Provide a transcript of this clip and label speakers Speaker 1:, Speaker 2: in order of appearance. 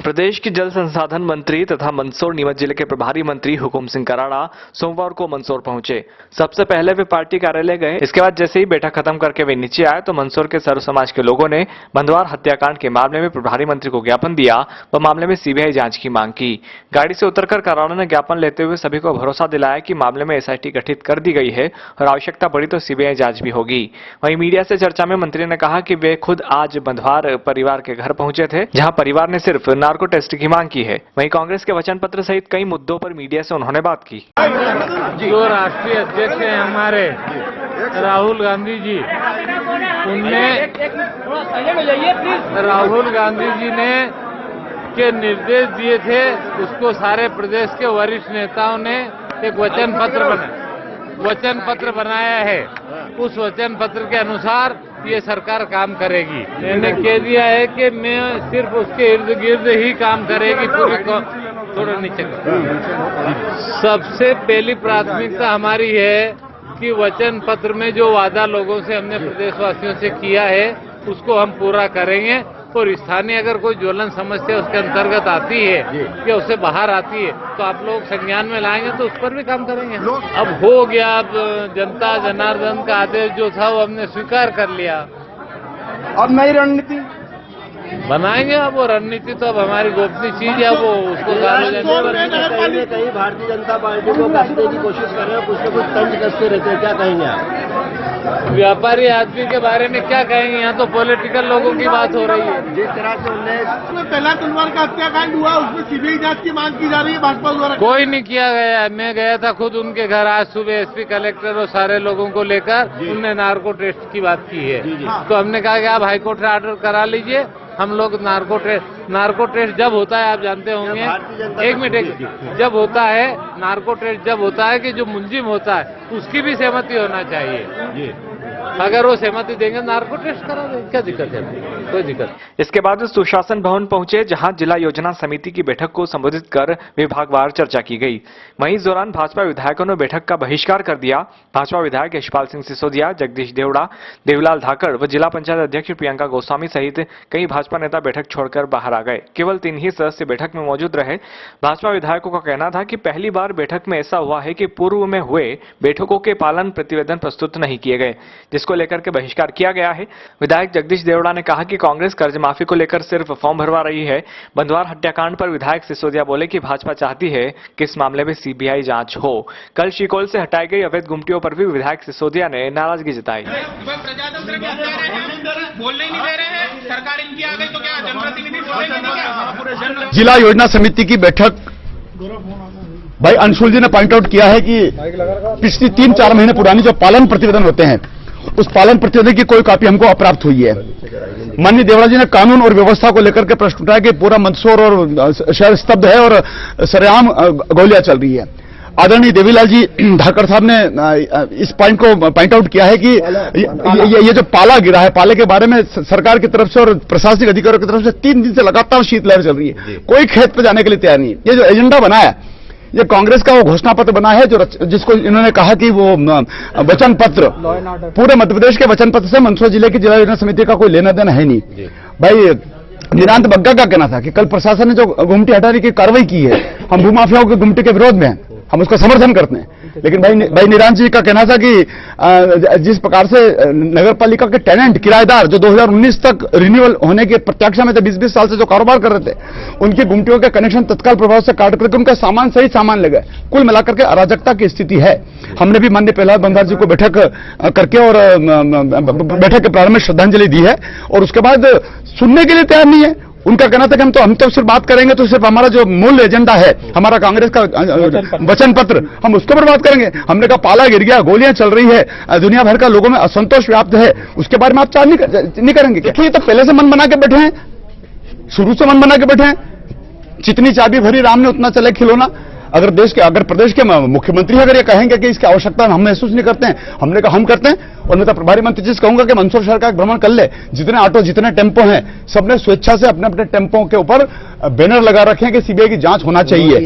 Speaker 1: प्रदेश के जल संसाधन मंत्री तथा मंदसौर नीमच जिले के प्रभारी मंत्री हुकुम सिंह कराड़ा सोमवार को मंदसौर पहुंचे। सबसे पहले वे पार्टी कार्यालय गए। इसके बाद जैसे ही बैठक खत्म करके वे नीचे आए तो मंदसौर के सर्व समाज के लोगों ने बंधवार हत्याकांड के मामले में प्रभारी मंत्री को ज्ञापन दिया व मामले में सीबीआई जांच की मांग की। गाड़ी से उतरकर कराड़ा ने ज्ञापन लेते हुए सभी को भरोसा दिलाया कि मामले में एसआईटी गठित कर दी गई है और आवश्यकता पड़ी तो सीबीआई जांच भी होगी। वहीं मीडिया से चर्चा में मंत्री ने कहा कि वे खुद आज बंधवार परिवार के घर पहुंचे थे, जहां परिवार ने सिर्फ नार्को टेस्ट की मांग की है। वहीं कांग्रेस के वचन पत्र सहित कई मुद्दों पर मीडिया से उन्होंने बात की।
Speaker 2: जो राष्ट्रीय अध्यक्ष हैं हमारे राहुल गांधी जी, राहुल गांधी जी ने के निर्देश दिए थे, उसको सारे प्रदेश के वरिष्ठ नेताओं ने एक वचन पत्र बनाया है। उस वचन पत्र के अनुसार ये सरकार काम करेगी। मैंने कह दिया है कि मैं सिर्फ उसके इर्द गिर्द ही काम करेगी। पूरी थोड़ा नीचे सबसे पहली प्राथमिकता हमारी है कि वचन पत्र में जो वादा लोगों से हमने प्रदेशवासियों से किया है उसको हम पूरा करेंगे। और स्थानीय अगर कोई ज्वलन समस्या उसके अंतर्गत आती है या उससे बाहर आती है तो आप लोग संज्ञान में लाएंगे तो उस पर भी काम करेंगे। अब हो गया, अब जनता जनार्दन का आदेश जो था वो हमने स्वीकार कर लिया।
Speaker 3: अब नई रणनीति
Speaker 2: बनाएंगे। अब वो रणनीति तो अब हमारी गोपनीय चीज है, वो उसको
Speaker 3: कहीं भारतीय जनता पार्टी को कसने की कोशिश कर रहे हैं, कुछ न कुछ तंज कसते रहते हैं, क्या कहेंगे आप?
Speaker 2: व्यापारी आदमी के बारे में क्या कहेंगे? यहाँ तो पॉलिटिकल लोगों की बात हो रही है।
Speaker 3: जिस तरह से उन्हें
Speaker 4: पहला तलवार का हत्याकांड हुआ उसमें सीबीआई जांच की मांग की जा रही है भाजपा द्वारा।
Speaker 2: कोई नहीं किया गया। मैं गया था खुद उनके घर आज सुबह, एसपी कलेक्टर और सारे लोगों को लेकर। उनने नार्को टेस्ट की बात की है। तो हमने कहा कि आप हाईकोर्ट से ऑर्डर करा लीजिए। हम लोग नार्को टेस्ट जब होता है, आप जानते होंगे, एक मिनट, जब होता है नार्को टेस्ट जब होता है कि जो मुलजिम होता है उसकी भी सहमति होना चाहिए। अगर वो सहमति देंगे नार्को टेस्ट करा देंगे, क्या दिक्कत है? कोई दिक्कत।
Speaker 1: इसके बाद वे सुशासन भवन पहुंचे, जहां जिला योजना समिति की बैठक को संबोधित कर विभागवार चर्चा की गई। वहीं इस दौरान भाजपा विधायकों ने बैठक का बहिष्कार कर दिया। भाजपा विधायक यशपाल सिंह सिसोदिया, जगदीश देवड़ा, देवीलाल धाकड़ व जिला पंचायत अध्यक्ष प्रियंका गोस्वामी सहित कई भाजपा नेता बैठक छोड़कर बाहर आ गए। केवल 3 ही सदस्य बैठक में मौजूद रहे। भाजपा विधायकों का कहना था कि पहली बार बैठक में ऐसा हुआ है कि पूर्व में हुए बैठकों के पालन प्रतिवेदन प्रस्तुत नहीं किए गए, जिसको लेकर के बहिष्कार किया गया है। विधायक जगदीश देवड़ा ने कहा कि कांग्रेस कर्ज माफी को लेकर सिर्फ फॉर्म भरवा रही है। बंधवार हत्याकांड पर विधायक सिसोदिया बोले कि भाजपा चाहती है कि इस मामले में सीबीआई जांच हो। कल शिकोल से हटाई गई अवैध गुमटियों पर भी विधायक सिसोदिया ने नाराजगी जताई।
Speaker 5: जिला योजना समिति की बैठक, भाई अंशुल जी ने पॉइंट आउट किया है कि पिछली 3-4 महीने पुरानी जो पालन प्रतिवेदन होते हैं उस पालन प्रतिवेदन की कोई कॉपी हमको अप्राप्त हुई है। माननीय देवड़ा जी ने कानून और व्यवस्था को लेकर के प्रश्न उठाया कि पूरा मंदसौर और शहर स्तब्ध है और सरेआम गोलियां चल रही है। आदरणीय देवीलाल जी धाकड़ साहब ने इस पॉइंट को पॉइंट आउट किया है कि ये जो पाला गिरा है, पाले के बारे में सरकार की तरफ से और प्रशासनिक अधिकारियों की तरफ से 3 दिन से लगातार शीतलहर चल रही है। कोई खेत पर जाने के लिए तैयार नहीं है। ये जो एजेंडा बना है, ये कांग्रेस का वो घोषणा पत्र बना है जिसको इन्होंने कहा कि वो वचन पत्र, पूरे मध्य प्रदेश के वचन पत्र से मंदसौर जिले की जिला योजना समिति का कोई लेना देना है नहीं। भाई निरांत बग्गा का कहना था कि कल प्रशासन ने जो गुमटी हटाने की कार्रवाई की है, हम भूमाफियाओं के गुमटी के विरोध में हैं, हम उसका समर्थन करते हैं। लेकिन भाई निरांत जी का कहना था कि जिस प्रकार से नगर पालिका के टेनेंट, किराएदार जो 2019 तक रिन्यूअल होने की प्रत्याशा में थे, 20-20 साल से जो कारोबार कर रहे थे, उनकी गुमटियों के कनेक्शन तत्काल प्रभाव से काट करके उनका सामान सही सामान ले गए। कुल मिलाकर के अराजकता की स्थिति है। हमने भी माननीय प्रहलाद बंधार जी को बैठक करके और बैठक के प्रारंभ में श्रद्धांजलि दी है और उसके बाद सुनने के लिए तैयार नहीं है। उनका कहना था कि हम तो सिर्फ बात करेंगे तो सिर्फ हमारा जो मूल एजेंडा है, हमारा कांग्रेस का वचन पत्र, हम उसके पर बात करेंगे। हमने कहा पाला गिर गया, गोलियां चल रही है, दुनिया भर का लोगों में असंतोष व्याप्त है, उसके बारे में आप चार नहीं करेंगे। क्योंकि तो पहले से मन बना के बैठे हैं, शुरू से मन बना के बैठे हैं। जितनी चाबी भरी राम ने उतना चले खिलौना। अगर प्रदेश के मुख्यमंत्री अगर ये कहेंगे कि इसकी आवश्यकता हम महसूस नहीं करते हैं, हमने कहा हम करते हैं। और मैं तो प्रभारी मंत्री जी से कहूंगा कि मंदसौर शहर का एक भ्रमण कर ले। जितने ऑटो, जितने टेम्पो हैं, सबने स्वेच्छा से अपने अपने टेम्पो के ऊपर बैनर लगा रखे हैं कि सीबीआई की जांच होना चाहिए।